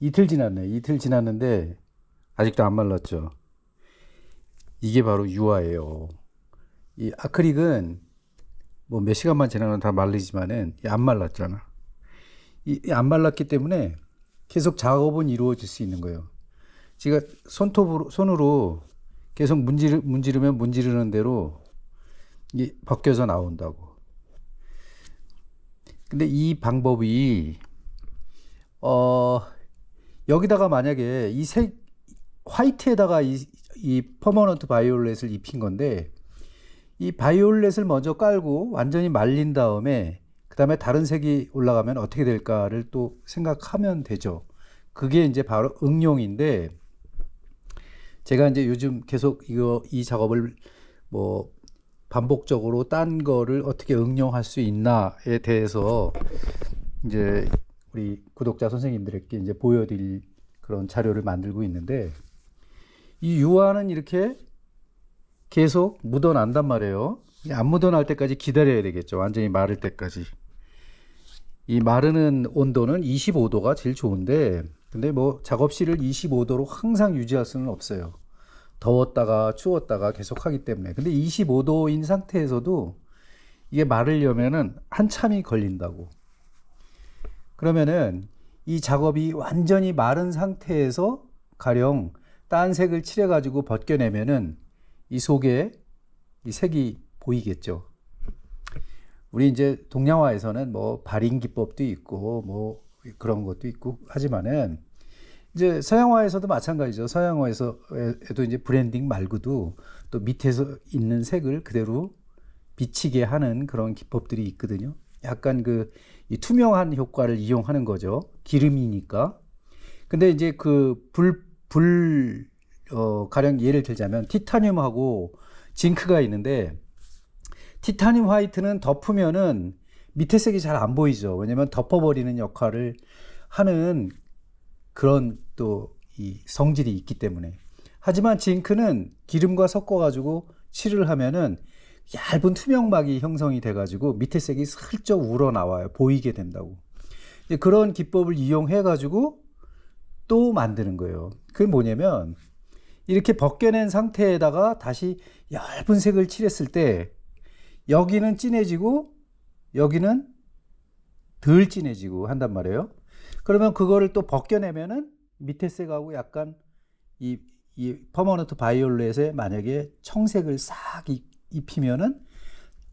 이틀 지났네. 이틀 지났는데 아직도 안 말랐죠. 이게 바로 유화예요. 이 아크릴은 뭐 몇 시간만 지나면 다 말리지만은 안 말랐잖아. 안 말랐기 때문에 계속 작업은 이루어질 수 있는 거예요. 제가 손으로 계속 문지르면 문지르는 대로 이게 벗겨져 나온다고. 근데 이 방법이 어 여기다가 만약에 이 색 화이트에다가 이 퍼머넌트 바이올렛을 입힌 건데, 이 바이올렛을 먼저 깔고 완전히 말린 다음에 그 다음에 다른 색이 올라가면 어떻게 될까를 또 생각하면 되죠. 그게 이제 바로 응용인데, 제가 이제 요즘 계속 이 작업을 뭐 반복적으로 딴 거를 어떻게 응용할 수 있나에 대해서 이제 우리 구독자 선생님들에게 이제 보여드릴 그런 자료를 만들고 있는데, 이 유화는 이렇게 계속 묻어난단 말이에요. 안 묻어날 때까지 기다려야 되겠죠. 완전히 마를 때까지. 이 마르는 온도는 25도가 제일 좋은데, 근데 뭐 작업실을 25도로 항상 유지할 수는 없어요. 더웠다가 추웠다가 계속 하기 때문에. 근데 25도인 상태에서도 이게 마르려면은 한참이 걸린다고. 그러면은 이 작업이 완전히 마른 상태에서 가령 딴 색을 칠해 가지고 벗겨내면은 이 속에 이 색이 보이겠죠. 우리 이제 동양화에서는 뭐 발인 기법도 있고 뭐 그런 것도 있고 하지만은 이제 서양화에서도 마찬가지죠. 서양화에서도 이제 브랜딩 말고도 또 밑에서 있는 색을 그대로 비치게 하는 그런 기법들이 있거든요. 약간 이 투명한 효과를 이용하는 거죠. 기름이니까. 근데 이제 가령 예를 들자면 티타늄하고 징크가 있는데, 티타늄 화이트는 덮으면은 밑에 색이 잘 안 보이죠. 왜냐면 덮어버리는 역할을 하는 그런 또 이 성질이 있기 때문에. 하지만 징크는 기름과 섞어가지고 칠을 하면은 얇은 투명막이 형성이 돼가지고 밑에 색이 슬쩍 우러나와요. 보이게 된다고. 그런 기법을 이용해가지고 또 만드는 거예요. 그게 뭐냐면, 이렇게 벗겨낸 상태에다가 다시 얇은 색을 칠했을 때 여기는 진해지고 여기는 덜 진해지고 한단 말이에요. 그러면 그거를 또 벗겨내면은 밑에 색하고 약간 이 퍼머넌트 바이올렛에 만약에 청색을 싹 입히면은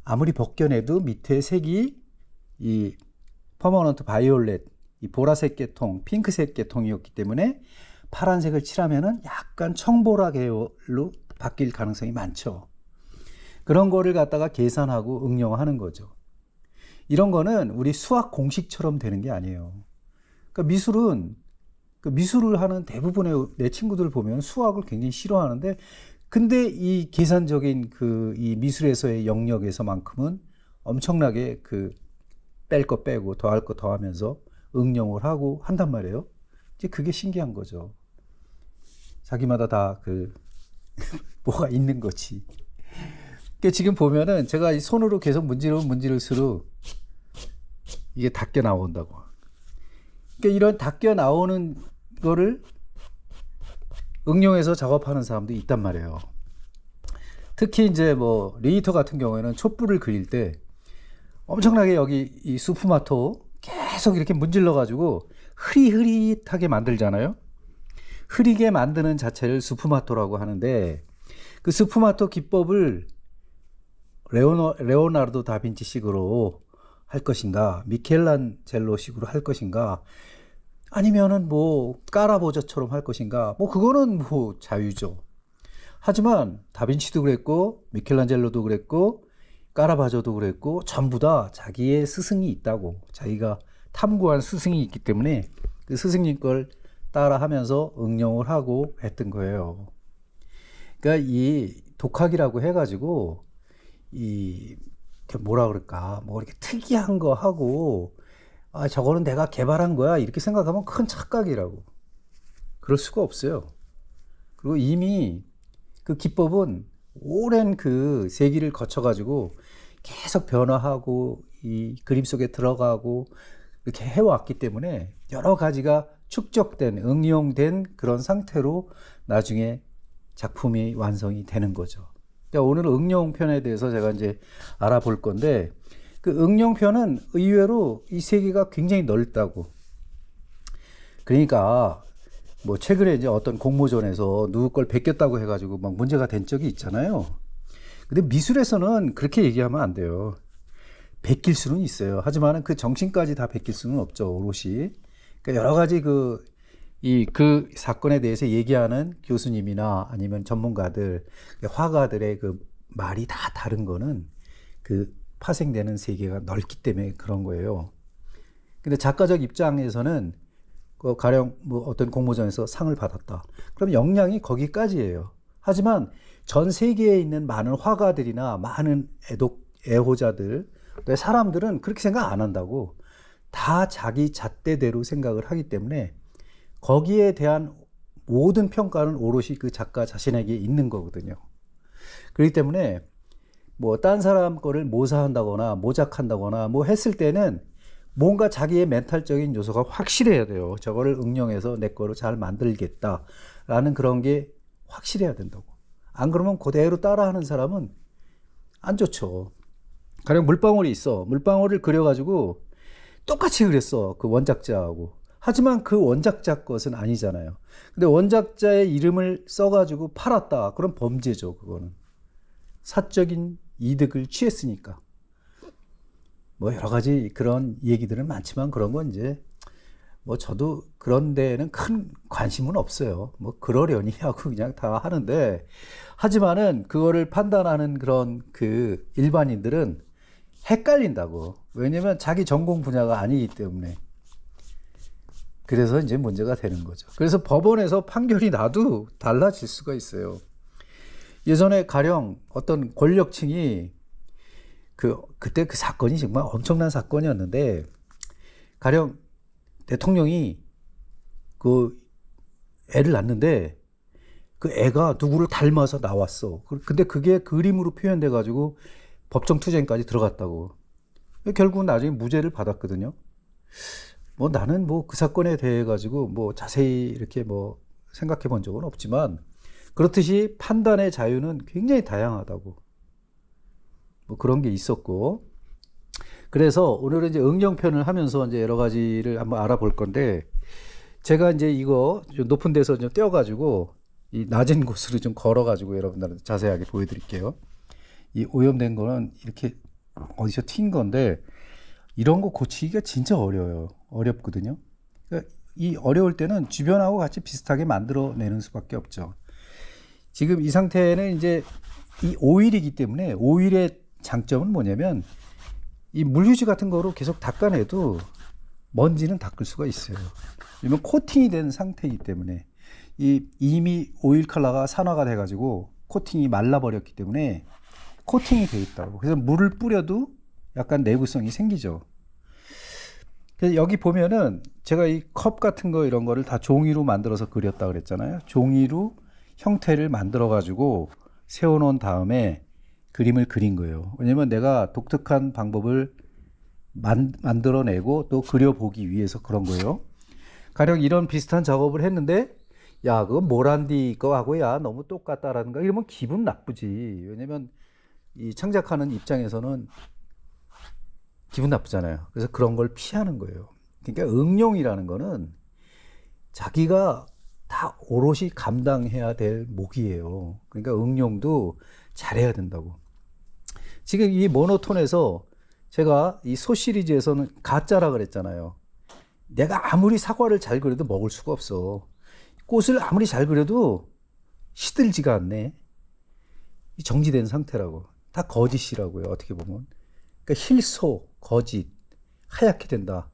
아무리 벗겨내도 밑에 색이 이 퍼머넌트 바이올렛, 이 보라색 계통, 핑크색 계통이었기 때문에 파란색을 칠하면은 약간 청보라 계열로 바뀔 가능성이 많죠. 그런 거를 갖다가 계산하고 응용하는 거죠. 이런 거는 우리 수학 공식처럼 되는 게 아니에요. 그러니까 미술을 하는 대부분의 내 친구들 보면 수학을 굉장히 싫어하는데, 근데 이 계산적인 이 미술에서의 영역에서만큼은 엄청나게 뺄 거 빼고 더할 거 더하면서 응용을 하고 한단 말이에요. 이제 그게 신기한 거죠. 자기마다 다 뭐가 있는 거지. 그러니까 지금 보면은 제가 이 손으로 계속 문지를수록 이게 닦여 나온다고. 그러니까 이런 닦여 나오는 거를 응용해서 작업하는 사람도 있단 말이에요. 특히 이제 뭐 리히터 같은 경우에는 촛불을 그릴 때 엄청나게 여기 이 수프마토 계속 이렇게 문질러 가지고 흐릿하게 만들잖아요. 흐리게 만드는 자체를 스푸마토라고 하는데, 그 스푸마토 기법을 레오나르도 다빈치 식으로 할 것인가, 미켈란젤로 식으로 할 것인가, 아니면은 뭐 까라보자처럼 할 것인가, 뭐 그거는 뭐 자유죠. 하지만 다빈치도 그랬고 미켈란젤로도 그랬고 까라바조도 그랬고 전부 다 자기의 스승이 있다고, 자기가 탐구한 스승이 있기 때문에 그 스승님 걸 따라 하면서 응용을 하고 했던 거예요. 그러니까 이 독학이라고 해가지고 뭐라 그럴까, 뭐 이렇게 특이한 거 하고 저거는 내가 개발한 거야 이렇게 생각하면 큰 착각이라고. 그럴 수가 없어요. 그리고 이미 그 기법은 오랜 세기를 거쳐가지고 계속 변화하고 이 그림 속에 들어가고 이렇게 해왔기 때문에 여러 가지가 축적된, 응용된 그런 상태로 나중에 작품이 완성이 되는 거죠. 그러니까 오늘 응용편에 대해서 제가 이제 알아볼 건데, 그 응용편은 의외로 이 세계가 굉장히 넓다고. 그러니까 뭐 최근에 이제 어떤 공모전에서 누구 걸 베꼈다고 해가지고 막 문제가 된 적이 있잖아요. 근데 미술에서는 그렇게 얘기하면 안 돼요. 베낄 수는 있어요. 하지만 그 정신까지 다 베낄 수는 없죠, 오롯이. 그러니까 여러 가지 그 사건에 대해서 얘기하는 교수님이나 아니면 전문가들, 화가들의 그 말이 다 다른 거는 그 파생되는 세계가 넓기 때문에 그런 거예요. 근데 작가적 입장에서는 그 가령 뭐 어떤 공모전에서 상을 받았다. 그럼 역량이 거기까지예요. 하지만 전 세계에 있는 많은 화가들이나 많은 애호자들, 사람들은 그렇게 생각 안 한다고. 다 자기 잣대대로 생각을 하기 때문에 거기에 대한 모든 평가는 오롯이 그 작가 자신에게 있는 거거든요. 그렇기 때문에 뭐 딴 사람 거를 모사한다거나 모작한다거나 뭐 했을 때는 뭔가 자기의 멘탈적인 요소가 확실해야 돼요. 저거를 응용해서 내 거로 잘 만들겠다라는 그런 게 확실해야 된다고. 안 그러면 그대로 따라하는 사람은 안 좋죠. 가령 물방울이 있어. 물방울을 그려가지고 똑같이 그렸어. 그 원작자하고. 하지만 그 원작자 것은 아니잖아요. 근데 원작자의 이름을 써가지고 팔았다. 그럼 범죄죠, 그거는. 사적인 이득을 취했으니까. 뭐 여러 가지 그런 얘기들은 많지만 그런 건 이제 뭐 저도 그런 데에는 큰 관심은 없어요. 뭐 그러려니 하고 그냥 다 하는데, 하지만은 그거를 판단하는 그런 그 일반인들은 헷갈린다고. 왜냐면 자기 전공 분야가 아니기 때문에. 그래서 이제 문제가 되는 거죠. 그래서 법원에서 판결이 나도 달라질 수가 있어요. 예전에 가령 어떤 권력층이 그때 그 사건이 정말 엄청난 사건이었는데, 가령 대통령이 그 애를 낳는데 그 애가 누구를 닮아서 나왔어. 근데 그게 그림으로 표현돼 가지고 법정 투쟁까지 들어갔다고. 결국은 나중에 무죄를 받았거든요. 뭐 나는 뭐 그 사건에 대해 가지고 뭐 자세히 이렇게 뭐 생각해 본 적은 없지만, 그렇듯이 판단의 자유는 굉장히 다양하다고. 뭐 그런 게 있었고. 그래서 오늘은 이제 응용편을 하면서 이제 여러 가지를 한번 알아볼 건데, 제가 이제 이거 좀 높은 데서 좀 떼어가지고 이 낮은 곳으로 좀 걸어가지고 여러분들한테 자세하게 보여드릴게요. 이 오염된 거는 이렇게 어디서 튄 건데, 이런 거 고치기가 진짜 어렵거든요. 그러니까 이 어려울 때는 주변하고 같이 비슷하게 만들어내는 수밖에 없죠. 지금 이 상태는 이제 이 오일이기 때문에, 오일의 장점은 뭐냐면 이 물휴지 같은 거로 계속 닦아내도 먼지는 닦을 수가 있어요. 왜냐면 코팅이 된 상태이기 때문에, 이미 오일 컬러가 산화가 돼가지고 코팅이 말라버렸기 때문에 코팅이 돼 있다고. 그래서 물을 뿌려도 약간 내구성이 생기죠. 그래서 여기 보면은 제가 이 컵 같은 거 이런 거를 다 종이로 만들어서 그렸다 그랬잖아요. 종이로 형태를 만들어 가지고 세워놓은 다음에 그림을 그린 거예요. 왜냐면 내가 독특한 방법을 만들어내고 또 그려보기 위해서 그런 거예요. 가령 이런 비슷한 작업을 했는데, 야, 그거 모란디 거하고 야 너무 똑같다라든가 이러면 기분 나쁘지. 왜냐면 이 창작하는 입장에서는 기분 나쁘잖아요. 그래서 그런 걸 피하는 거예요. 그러니까 응용이라는 거는 자기가 다 오롯이 감당해야 될 몫이에요. 그러니까 응용도 잘해야 된다고. 지금 이 모노톤에서 제가 이 소 시리즈에서는 가짜라 그랬잖아요. 내가 아무리 사과를 잘 그려도 먹을 수가 없어. 꽃을 아무리 잘 그려도 시들지가 않네. 정지된 상태라고. 다 거짓이라고요, 어떻게 보면. 그러니까 힐소, 거짓, 하얗게 된다.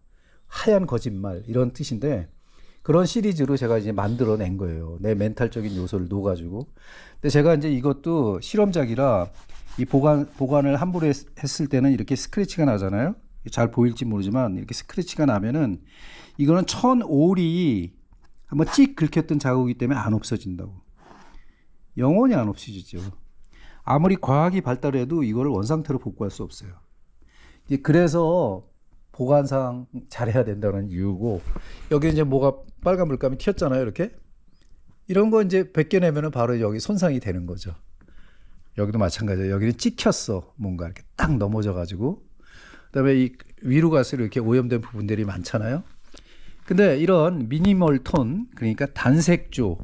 하얀 거짓말, 이런 뜻인데, 그런 시리즈로 제가 이제 만들어낸 거예요. 내 멘탈적인 요소를 놓아가지고. 근데 제가 이제 이것도 실험작이라 이 보관을 함부로 했을 때는 이렇게 스크래치가 나잖아요. 잘 보일지 모르지만 이렇게 스크래치가 나면은 이거는 천올이 한번 찍 긁혔던 자국이기 때문에 안 없어진다고. 영원히 안 없어지죠. 아무리 과학이 발달해도 이거를 원상태로 복구할 수 없어요. 그래서 보관상 잘해야 된다는 이유고, 여기 이제 뭐가 빨간 물감이 튀었잖아요. 이렇게 이런 거 이제 벗겨내면은 바로 여기 손상이 되는 거죠. 여기도 마찬가지예요. 여기는 찍혔어. 뭔가 이렇게 딱 넘어져 가지고. 그다음에 이 위로 갈수록 이렇게 오염된 부분들이 많잖아요. 근데 이런 미니멀 톤, 그러니까 단색조,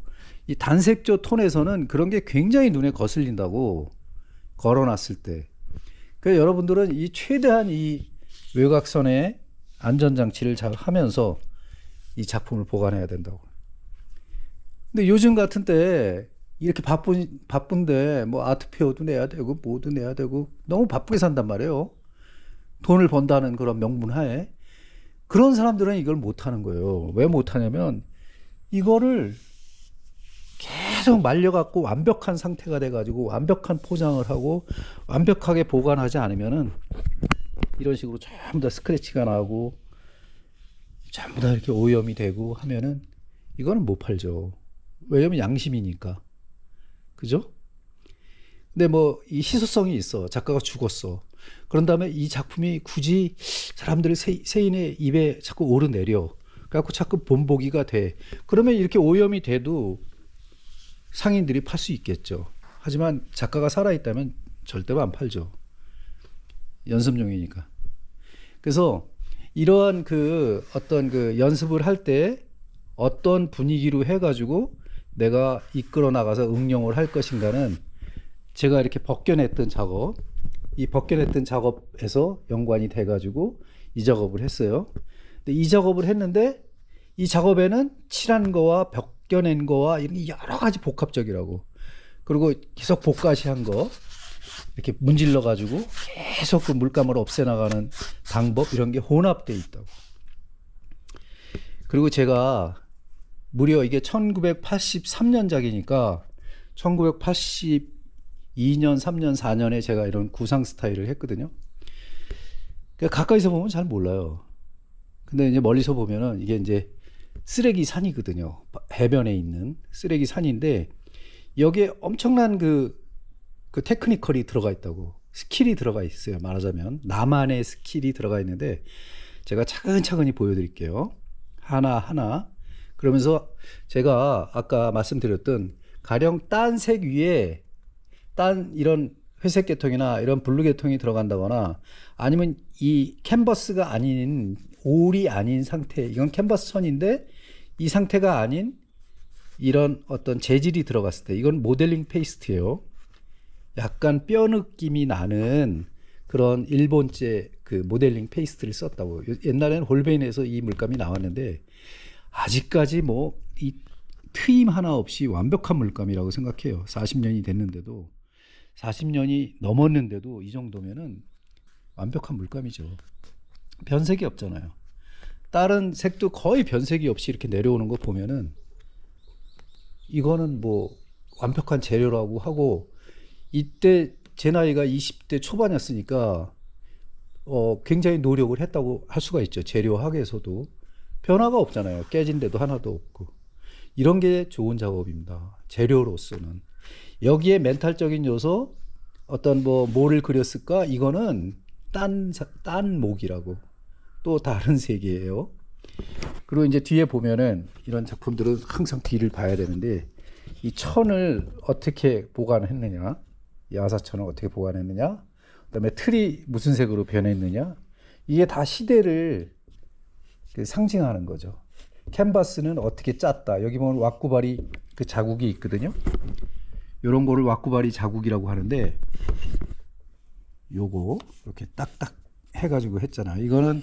이 단색조 톤에서는 그런 게 굉장히 눈에 거슬린다고, 걸어놨을 때. 그러니까 여러분들은 이 최대한 이 외곽선의 안전장치를 잘 하면서 이 작품을 보관해야 된다고. 근데 요즘 같은 때 이렇게 바쁜데 뭐 아트페어도 내야 되고 뭐도 내야 되고 너무 바쁘게 산단 말이에요. 돈을 번다는 그런 명분 하에. 그런 사람들은 이걸 못하는 거예요. 왜 못하냐면 이거를 계속 말려갖고 완벽한 상태가 돼가지고 완벽한 포장을 하고 완벽하게 보관하지 않으면은 이런 식으로 전부 다 스크래치가 나고 전부 다 이렇게 오염이 되고 하면은 이거는 못 팔죠. 왜냐면 양심이니까. 그죠? 근데 뭐 이 희소성이 있어. 작가가 죽었어. 그런 다음에 이 작품이 굳이 사람들의 세인의 입에 자꾸 오르내려. 그래갖고 자꾸 본보기가 돼. 그러면 이렇게 오염이 돼도 상인들이 팔 수 있겠죠. 하지만 작가가 살아있다면 절대로 안 팔죠. 연습용이니까. 그래서 이러한 그 어떤 그 연습을 할 때 어떤 분위기로 해가지고 내가 이끌어 나가서 응용을 할 것인가는 제가 이렇게 벗겨냈던 작업, 이 벗겨냈던 작업에서 연관이 돼가지고 이 작업을 했어요. 근데 이 작업을 했는데 이 작업에는 칠한 거와 벗겨낸 거와 이런 게 여러 가지 복합적이라고. 그리고 계속 복가시한 거 이렇게 문질러 가지고 계속 그 물감을 없애나가는 방법, 이런 게 혼합되어 있다고. 그리고 제가 무려 이게 1983년작이니까 1982년, 3년, 4년에 제가 이런 구상 스타일을 했거든요. 그러니까 가까이서 보면 잘 몰라요. 근데 이제 멀리서 보면은 이게 이제 쓰레기 산이거든요. 해변에 있는 쓰레기 산인데 여기에 엄청난 그 테크니컬이 들어가 있다고. 스킬이 들어가 있어요. 말하자면 나만의 스킬이 들어가 있는데 제가 차근차근히 보여드릴게요. 하나하나. 그러면서 제가 아까 말씀드렸던 가령 딴 색 위에 딴 이런 회색 계통이나 이런 블루 계통이 들어간다거나 아니면 이 캔버스가 아닌, 올이 아닌 상태, 이건 캔버스 천인데 이 상태가 아닌 이런 어떤 재질이 들어갔을 때, 이건 모델링 페이스트예요. 약간 뼈 느낌이 나는 그런 일본제 그 모델링 페이스트를 썼다고. 옛날에는 홀베인에서 이 물감이 나왔는데 아직까지 뭐 이 트임 하나 없이 완벽한 물감이라고 생각해요. 40년이 됐는데도, 40년이 넘었는데도 이 정도면은 완벽한 물감이죠. 변색이 없잖아요. 다른 색도 거의 변색이 없이 이렇게 내려오는 거 보면은 이거는 뭐 완벽한 재료라고 하고, 이때 제 나이가 20대 초반이었으니까 굉장히 노력을 했다고 할 수가 있죠. 재료학에서도 변화가 없잖아요. 깨진 데도 하나도 없고. 이런 게 좋은 작업입니다. 재료로서는. 여기에 멘탈적인 요소, 어떤 뭐를 그렸을까? 이거는 딴 목이라고. 또 다른 세계예요. 그리고 이제 뒤에 보면은 이런 작품들은 항상 뒤를 봐야 되는데, 이 천을 어떻게 보관했느냐, 야사천을 어떻게 보관했느냐, 그다음에 틀이 무슨 색으로 변했느냐, 이게 다 시대를 상징하는 거죠. 캔버스는 어떻게 짰다. 여기 보면 왁구바리 그 자국이 있거든요. 이런 거를 왁구바리 자국이라고 하는데, 요거 이렇게 딱딱 해가지고 했잖아요. 이거는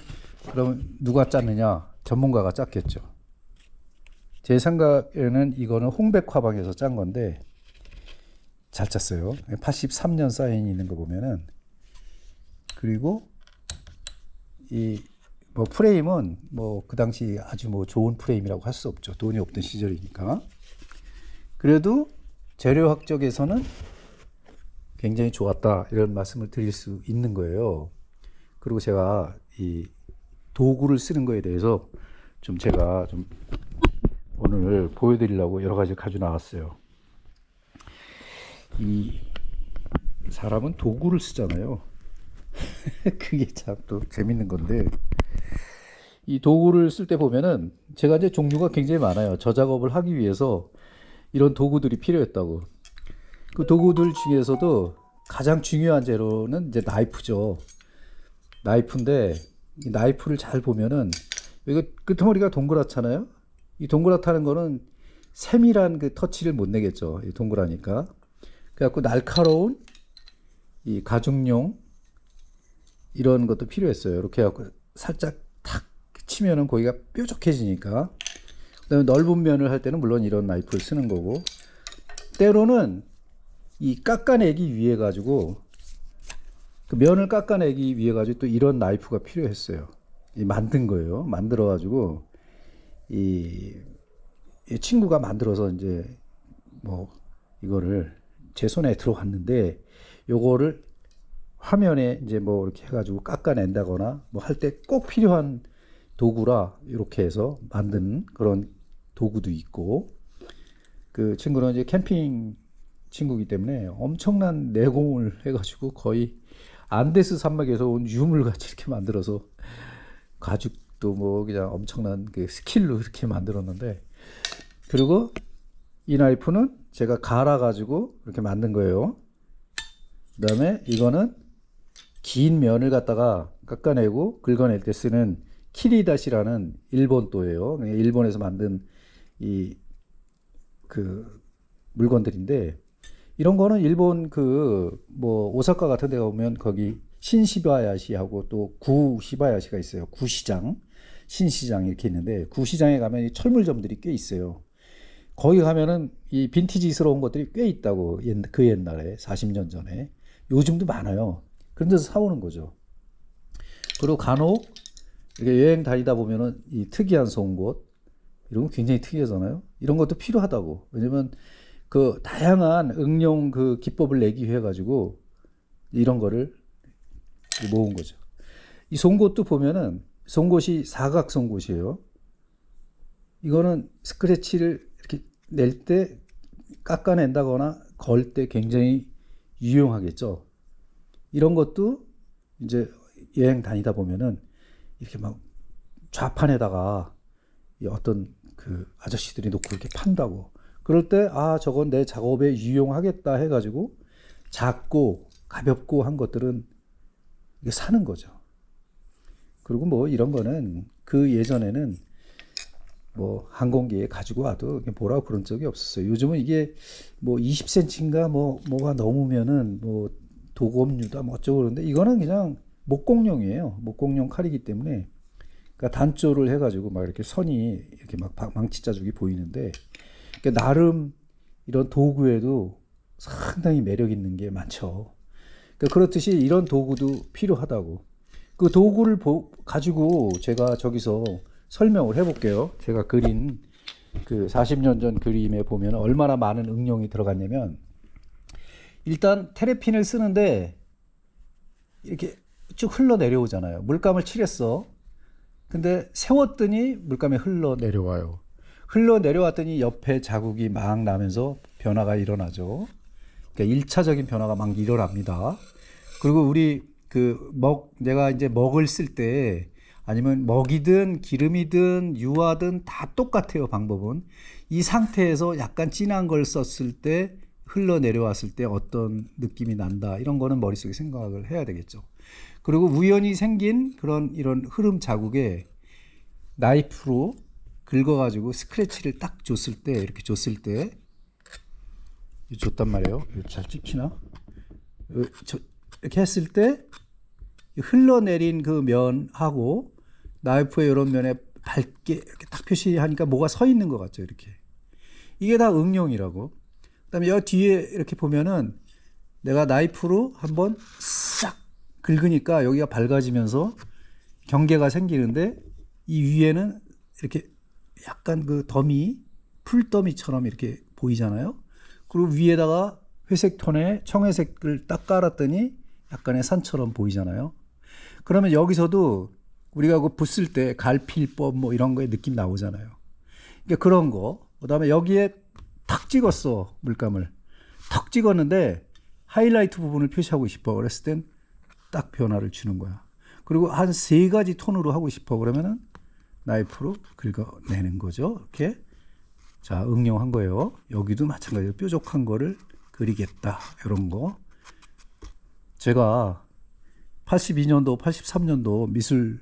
그러면 누가 짰느냐? 전문가가 짰겠죠. 제 생각에는 이거는 홍백화방에서 짠 건데 잘 짰어요. 83년 사인이 있는 거 보면은. 그리고 이 뭐 프레임은 뭐 그 당시 아주 뭐 좋은 프레임이라고 할 수 없죠. 돈이 없던 시절이니까. 그래도 재료학적에서는 굉장히 좋았다, 이런 말씀을 드릴 수 있는 거예요. 그리고 제가 이 도구를 쓰는 거에 대해서 제가 오늘 보여드리려고 여러 가지 가지고 나왔어요. 이 사람은 도구를 쓰잖아요. 그게 참 또 재밌는 건데, 이 도구를 쓸 때 보면은 제가 이제 종류가 굉장히 많아요. 저 작업을 하기 위해서 이런 도구들이 필요했다고. 그 도구들 중에서도 가장 중요한 재료는 이제 나이프죠. 나이프인데 이 나이프를 잘 보면은 이거 끄트머리가 동그랗잖아요. 이 동그랗다는 거는 세밀한 그 터치를 못 내겠죠. 이 동그라니까. 그래갖고 날카로운 이 가죽용 이런 것도 필요했어요. 이렇게 해갖고 살짝 탁 치면은 고기가 뾰족해지니까. 그다음에 넓은 면을 할 때는 물론 이런 나이프를 쓰는 거고, 때로는 이 깎아내기 위해 가지고 그 면을 깎아내기 위해 가지고 또 이런 나이프가 필요했어요. 이 만든 거예요. 만들어 가지고 이 친구가 만들어서 이제 뭐 이거를 제 손에 들어왔는데, 요거를 화면에 이제 뭐 이렇게 해가지고 깎아낸다거나 뭐 할 때 꼭 필요한 도구라 이렇게 해서 만든 그런 도구도 있고, 그 친구는 이제 캠핑 친구이기 때문에 엄청난 내공을 해가지고 거의 안데스 산맥에서 온 유물같이 이렇게 만들어서 가죽도 뭐 그냥 엄청난 그 스킬로 이렇게 만들었는데, 그리고 이 나이프는 제가 갈아 가지고 이렇게 만든 거예요. 그 다음에 이거는 긴 면을 갖다가 깎아내고 긁어낼 때 쓰는 키리다시라는 일본도예요. 일본에서 만든 이 그 물건들인데, 이런 거는 일본 그 뭐 오사카 같은 데 가보면 거기 신시바야시하고 또 구시바야시가 있어요. 구시장, 신시장 이렇게 있는데, 구시장에 가면 이 철물점들이 꽤 있어요. 거기 가면은 이 빈티지스러운 것들이 꽤 있다고, 그 옛날에 40년 전에. 요즘도 많아요. 그런 데서 사오는 거죠. 그리고 간혹 이렇게 여행 다니다 보면은 이 특이한 송곳 이런 거 굉장히 특이하잖아요. 이런 것도 필요하다고. 왜냐면 그 다양한 응용 그 기법을 내기 위해 가지고 이런 거를 모은 거죠. 이 송곳도 보면은 송곳이 사각 송곳이에요. 이거는 스크래치를 이렇게 낼 때 깎아낸다거나 걸 때 굉장히 유용하겠죠. 이런 것도 이제 여행 다니다 보면은 이렇게 막 좌판에다가 어떤 그 아저씨들이 놓고 이렇게 판다고. 그럴 때 아, 저건 내 작업에 유용하겠다 해가지고 작고 가볍고 한 것들은 이게 사는 거죠. 그리고 뭐 이런 거는 그 예전에는 뭐 항공기에 가지고 와도 뭐라고 그런 적이 없었어요. 요즘은 이게 뭐 20cm인가 뭐가 넘으면은 뭐 도검류다 뭐 어쩌고 그러는데, 이거는 그냥 목공용이에요. 목공용 칼이기 때문에, 그러니까 단조를 해가지고 막 이렇게 선이 이렇게 막 망치 자국이 보이는데, 그러니까 나름 이런 도구에도 상당히 매력 있는 게 많죠. 그러니까 그렇듯이 이런 도구도 필요하다고. 그 도구를 가지고 제가 저기서 설명을 해볼게요. 제가 그린 그 40년 전 그림에 보면 얼마나 많은 응용이 들어갔냐면, 일단 테레핀을 쓰는데 이렇게 쭉 흘러 내려오잖아요. 물감을 칠했어. 근데 세웠더니 물감이 흘러 내려와요. 흘러 내려왔더니 옆에 자국이 막 나면서 변화가 일어나죠. 그러니까 1차적인 변화가 막 일어납니다. 그리고 우리 내가 이제 먹을 쓸 때, 아니면 먹이든 기름이든 유화든 다 똑같아요, 방법은. 이 상태에서 약간 진한 걸 썼을 때 흘러 내려왔을 때 어떤 느낌이 난다, 이런 거는 머릿속에 생각을 해야 되겠죠. 그리고 우연히 생긴 이런 흐름 자국에 나이프로 긁어가지고 스크래치를 딱 줬을 때, 이렇게 줬을 때, 줬단 말이에요. 잘 찍히나? 이렇게 했을 때 흘러내린 그 면하고 나이프의 이런 면에 밝게 이렇게 딱 표시하니까 뭐가 서 있는 것 같죠, 이렇게. 이게 다 응용이라고. 그다음에 여기 뒤에 이렇게 보면은 내가 나이프로 한번 싹 긁으니까 여기가 밝아지면서 경계가 생기는데, 이 위에는 이렇게 약간 그 더미, 풀더미처럼 이렇게 보이잖아요. 그리고 위에다가 회색 톤의 청회색을 딱 깔았더니 약간의 산처럼 보이잖아요. 그러면 여기서도 우리가 그 붓을 때 갈필법 뭐 이런 거에 느낌 나오잖아요. 그러니까 그런 거. 그다음에 여기에 탁 찍었어, 물감을. 탁 찍었는데 하이라이트 부분을 표시하고 싶어. 그랬을 땐 딱 변화를 주는 거야. 그리고 한 3가지 톤으로 하고 싶어. 그러면은 나이프로 긁어내는 거죠. 이렇게. 자, 응용한 거예요. 여기도 마찬가지로 뾰족한 거를 그리겠다. 이런 거. 제가 82년도, 83년도 미술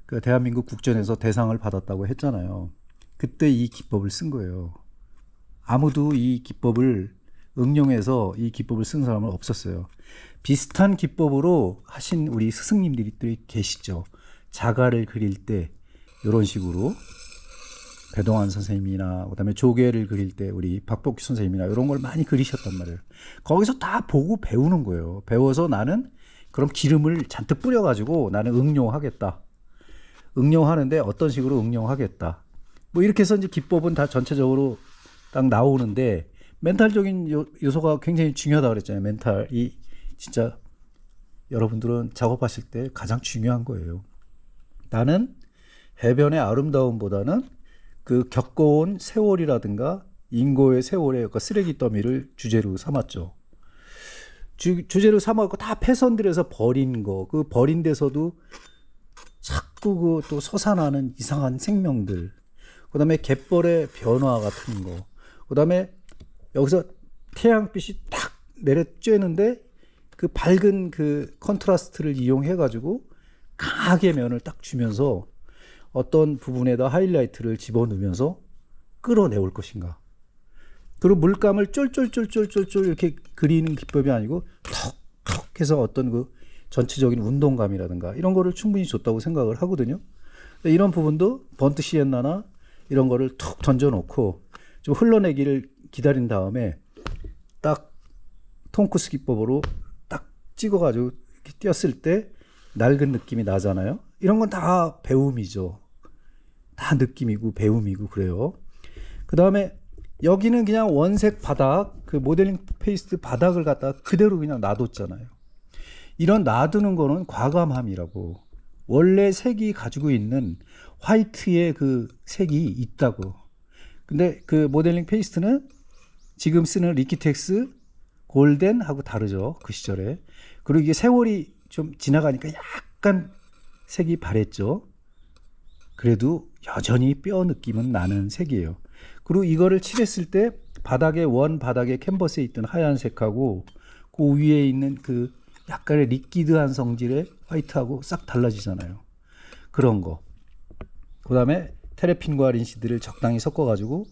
그 대한민국 국전에서 대상을 받았다고 했잖아요. 그때 이 기법을 쓴 거예요. 아무도 이 기법을 응용해서 이 기법을 쓴 사람은 없었어요. 비슷한 기법으로 하신 우리 스승님들이 계시죠. 자가를 그릴 때 이런 식으로 배동환 선생님이나 그다음에 조개를 그릴 때 우리 박복규 선생님이나 이런 걸 많이 그리셨단 말이에요. 거기서 다 보고 배우는 거예요. 배워서 나는 그럼 기름을 잔뜩 뿌려가지고 나는 응용하겠다. 응용하는데 어떤 식으로 응용하겠다. 뭐 이렇게 해서 이제 기법은 다 전체적으로 딱 나오는데 멘탈적인 요소가 굉장히 중요하다 그랬잖아요. 멘탈이 진짜 여러분들은 작업하실 때 가장 중요한 거예요. 나는 해변의 아름다움보다는 그 겪어온 세월이라든가 인고의 세월의 그 쓰레기 더미를 주제로 삼았죠. 주제로 삼았고 다 폐선들에서 버린 거, 그 버린 데서도 자꾸 그 또 솟아나는 이상한 생명들, 그 다음에 갯벌의 변화 같은 거, 그 다음에 여기서 태양빛이 탁 내려 쬐는데 그 밝은 그 컨트라스트를 이용해 가지고 강하게 면을 딱 주면서 어떤 부분에다 하이라이트를 집어넣으면서 끌어내올 것인가. 그리고 물감을 쫄쫄쫄쫄쫄쫄 이렇게 그리는 기법이 아니고 턱턱 해서 어떤 그 전체적인 운동감이라든가 이런 거를 충분히 줬다고 생각을 하거든요. 이런 부분도 번트 시엔나나 이런 거를 툭 던져놓고 좀 흘러내기를 기다린 다음에 딱 톰크스 기법으로 딱 찍어가지고 이렇게 띄었을 때 낡은 느낌이 나잖아요. 이런 건 다 배움이죠. 다 느낌이고 배움이고 그래요. 그 다음에 여기는 그냥 원색 바닥, 그 모델링 페이스트 바닥을 갖다가 그대로 그냥 놔뒀잖아요. 이런 놔두는 거는 과감함이라고. 원래 색이 가지고 있는 화이트의 그 색이 있다고. 근데 그 모델링 페이스트는 지금 쓰는 리키텍스 골덴하고 다르죠. 그 시절에. 그리고 이게 세월이 좀 지나가니까 약간 색이 바랬죠. 그래도 여전히 뼈 느낌은 나는 색이에요. 그리고 이거를 칠했을 때 원 바닥에 캔버스에 있던 하얀색하고 그 위에 있는 그 약간의 리퀴드한 성질의 화이트하고 싹 달라지잖아요. 그런 거. 그 다음에 테레핀과 린시드를 적당히 섞어가지고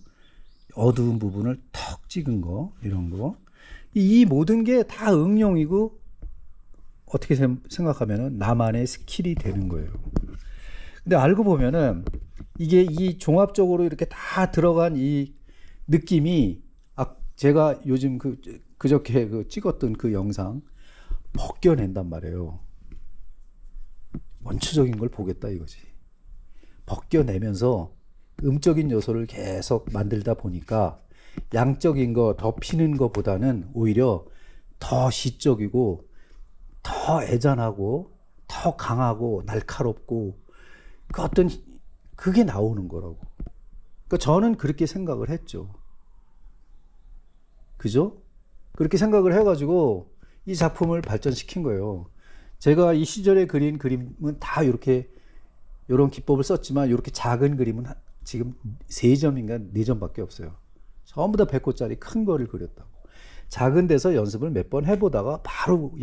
어두운 부분을 턱 찍은 거, 이런 거. 이 모든 게 다 응용이고 어떻게 생각하면은 나만의 스킬이 되는 거예요. 근데 알고 보면은 이게 이 종합적으로 이렇게 다 들어간 이 느낌이 제가 요즘 그저께 찍었던 그 영상 벗겨낸단 말이에요. 원초적인 걸 보겠다 이거지. 벗겨내면서 음적인 요소를 계속 만들다 보니까 양적인 거 덮이는 것보다는 오히려 더 시적이고 더 애잔하고 더 강하고 날카롭고 그 어떤 그게 나오는 거라고. 그러니까 저는 그렇게 생각을 했죠. 그죠? 그렇게 생각을 해가지고 이 작품을 발전시킨 거예요. 제가 이 시절에 그린 그림은 다 이렇게 이런 기법을 썼지만 이렇게 작은 그림은 지금 3점인가 4점밖에 없어요. 전부 다 100호짜리 큰 거를 그렸다고. 작은 데서 연습을 몇 번 해보다가 바로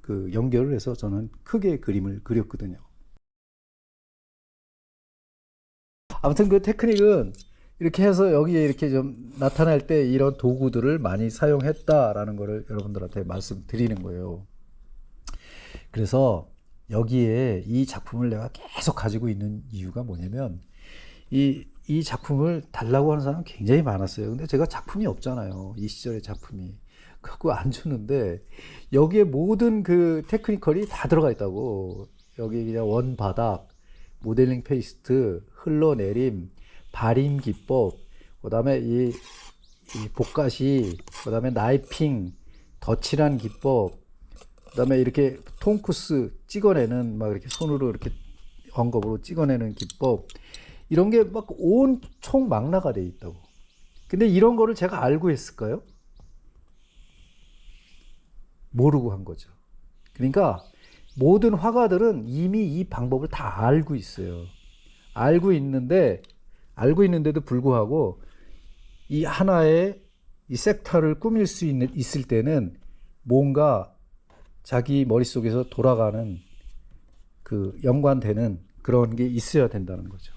연결을 해서 저는 크게 그림을 그렸거든요. 아무튼 그 테크닉은 이렇게 해서 여기에 이렇게 좀 나타날 때 이런 도구들을 많이 사용했다라는 거를 여러분들한테 말씀드리는 거예요. 그래서 여기에 이 작품을 내가 계속 가지고 있는 이유가 뭐냐면 이 작품을 달라고 하는 사람 굉장히 많았어요. 근데 제가 작품이 없잖아요. 이 시절의 작품이. 그거 안 주는데 여기에 모든 그 테크니컬이 다 들어가 있다고. 여기 그냥 원 바닥, 모델링 페이스트, 흘러내림, 발임 기법, 그 다음에 이 볶아시, 그 다음에 나이핑, 덧칠한 기법, 그 다음에 이렇게 톰쿠스 찍어내는 막 이렇게 손으로 이렇게 헝겊으로 찍어내는 기법, 이런 게 막 온 총망라가 돼 있다고. 근데 이런 거를 제가 알고 했을까요? 모르고 한 거죠. 그러니까 모든 화가들은 이미 이 방법을 다 알고 있어요. 알고 있는데도 불구하고 이 하나의 이 섹터를 꾸밀 수 있을 때는 뭔가 자기 머릿속에서 돌아가는 그 연관되는 그런 게 있어야 된다는 거죠.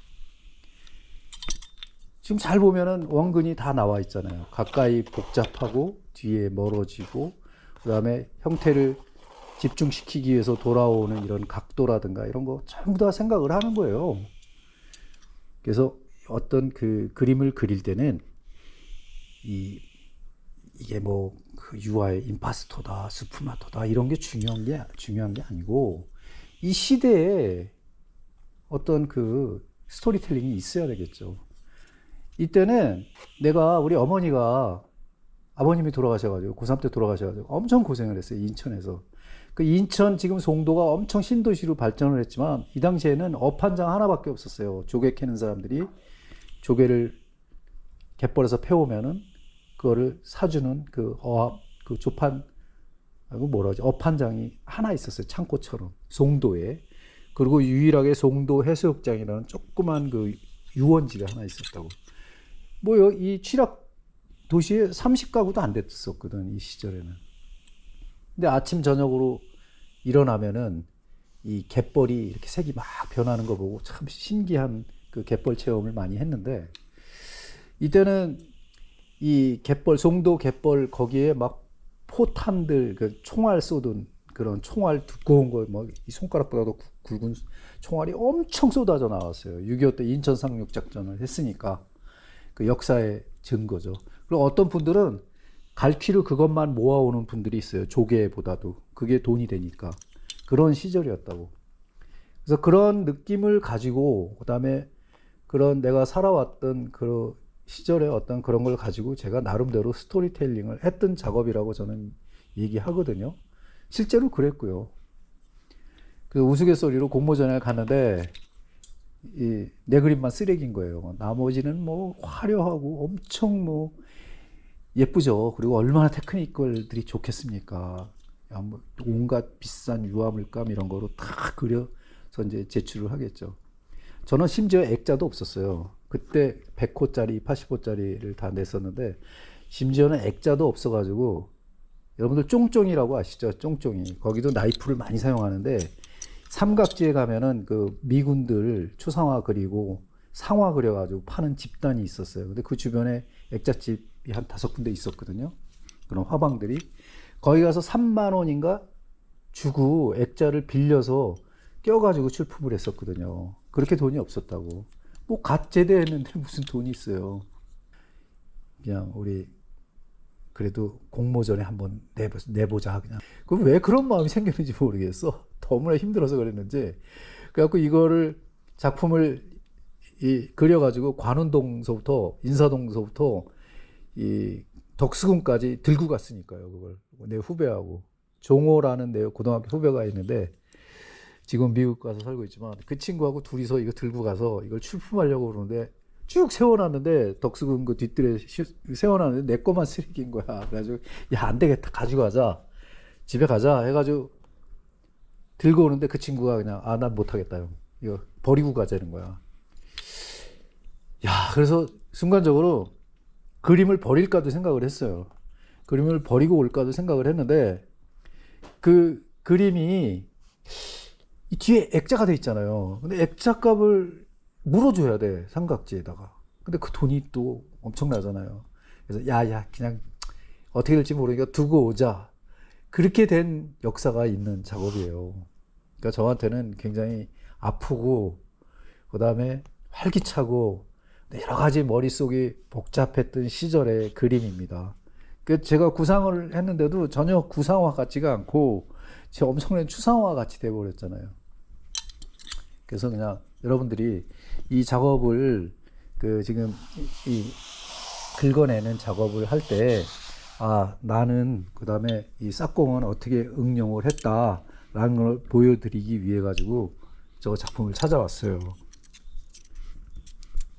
지금 잘 보면은 원근이 다 나와 있잖아요. 가까이 복잡하고 뒤에 멀어지고 그다음에 형태를 집중시키기 위해서 돌아오는 이런 각도라든가 이런 거 전부 다 생각을 하는 거예요. 그래서 어떤 그 그림을 그릴 때는 이게 뭐 그 유아의 임파스토다, 스푸마토다 이런 게 중요한 게 아니고 이 시대에 어떤 그 스토리텔링이 있어야 되겠죠. 이때는 내가 우리 아버님이 돌아가셔가지고 고3 때 돌아가셔가지고 엄청 고생을 했어요. 인천에서. 그 인천 지금 송도가 엄청 신도시로 발전을 했지만 이 당시에는 업한장 하나밖에 없었어요. 조개 캐는 사람들이 조개를 갯벌에서 패오면은 그거를 사주는 그 조판, 업한장이 하나 있었어요. 창고처럼. 송도에. 그리고 유일하게 송도 해수욕장이라는 조그만 그 유원지가 하나 있었다고. 뭐, 이 취락 도시에 30가구도 안 됐었거든, 이 시절에는. 근데 아침, 저녁으로 일어나면은 이 갯벌이 이렇게 색이 막 변하는 거 보고 참 신기한 그 갯벌 체험을 많이 했는데, 이때는 이 갯벌, 송도 갯벌 거기에 막 포탄들, 그 총알 쏘던 그런 총알 두꺼운 거, 막 이 손가락보다도 굵은 총알이 엄청 쏟아져 나왔어요. 6.25 때 인천 상륙 작전을 했으니까. 그 역사의 증거죠. 그리고 어떤 분들은 갈퀴로 그것만 모아오는 분들이 있어요. 조개보다도. 그게 돈이 되니까. 그런 시절이었다고. 그래서 그런 느낌을 가지고, 그 다음에 그런 내가 살아왔던 그 시절의 어떤 그런 걸 가지고 제가 나름대로 스토리텔링을 했던 작업이라고 저는 얘기하거든요. 실제로 그랬고요. 그 우스갯소리로 공모전에 갔는데 내 그림만 쓰레기인 거예요. 나머지는 뭐 화려하고 엄청 뭐 예쁘죠. 그리고 얼마나 테크니컬들이 좋겠습니까. 뭐 온갖 비싼 유화물감 이런 거로 다 그려서 이제 제출을 하겠죠. 저는 심지어 액자도 없었어요. 그때 100호짜리, 80호짜리를 다 냈었는데 심지어는 액자도 없어가지고 여러분들 쫑쫑이라고 아시죠? 쫑쫑이. 거기도 나이프를 많이 사용하는데 삼각지에 가면은 그 미군들 추상화 그리고 상화 그려가지고 파는 집단이 있었어요. 근데 그 주변에 액자집이 한 5군데 있었거든요. 그런 화방들이. 거기 가서 3만 원인가 주고 액자를 빌려서 껴가지고 출품을 했었거든요. 그렇게 돈이 없었다고. 뭐 갓 제대했는데 무슨 돈이 있어요. 그냥 우리 그래도 공모전에 한번 내보자 그냥. 그럼 왜 그런 마음이 생겼는지 모르겠어. 너무나 힘들어서 그랬는지. 그래갖고 이거를 작품을 그려가지고 관운동서부터 인사동서부터 이 덕수궁까지 들고 갔으니까요. 그걸 내 후배하고 종호라는 내 고등학교 후배가 있는데 지금 미국 가서 살고 있지만 그 친구하고 둘이서 이거 들고 가서 이걸 출품하려고 그러는데 쭉 세워놨는데 덕수궁 그 뒷뜰에 세워놨는데 내 거만 쓰레기인 거야. 그래가지고 야, 안 되겠다, 가지고 가자, 집에 가자 해가지고 들고 오는데 그 친구가 그냥 난 못하겠다 형, 이거 버리고 가자는 거야. 야, 그래서 순간적으로 그림을 버릴까도 생각을 했어요. 그림을 버리고 올까도 생각을 했는데 그 그림이 이 뒤에 액자가 돼 있잖아요. 근데 액자값을 물어줘야 돼, 삼각지에다가. 근데 그 돈이 또 엄청나잖아요. 그래서 야 그냥 어떻게 될지 모르니까 두고 오자. 그렇게 된 역사가 있는 작업이에요. 그러니까 저한테는 굉장히 아프고 그 다음에 활기차고 여러 가지 머릿속이 복잡했던 시절의 그림입니다. 제가 구상을 했는데도 전혀 구상화 같지가 않고 제 엄청난 추상화 같이 돼버렸잖아요. 그래서 그냥 여러분들이 이 작업을 지금 이 긁어내는 작업을 할 때 나는 그 다음에 이 싹공은 어떻게 응용을 했다라는 걸 보여드리기 위해 가지고 저 작품을 찾아왔어요.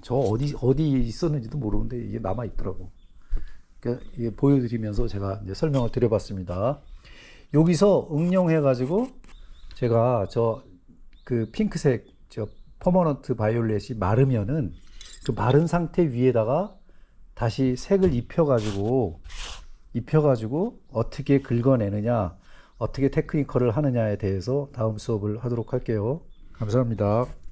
저 어디 있었는지도 모르는데 이게 남아 있더라고. 그러니까 이게 보여드리면서 제가 이제 설명을 드려봤습니다. 여기서 응용해 가지고 제가 그 핑크색 퍼머넌트 바이올렛이 마르면은 그 마른 상태 위에다가 다시 색을 입혀가지고 어떻게 긁어내느냐, 어떻게 테크니컬을 하느냐에 대해서 다음 수업을 하도록 할게요. 감사합니다.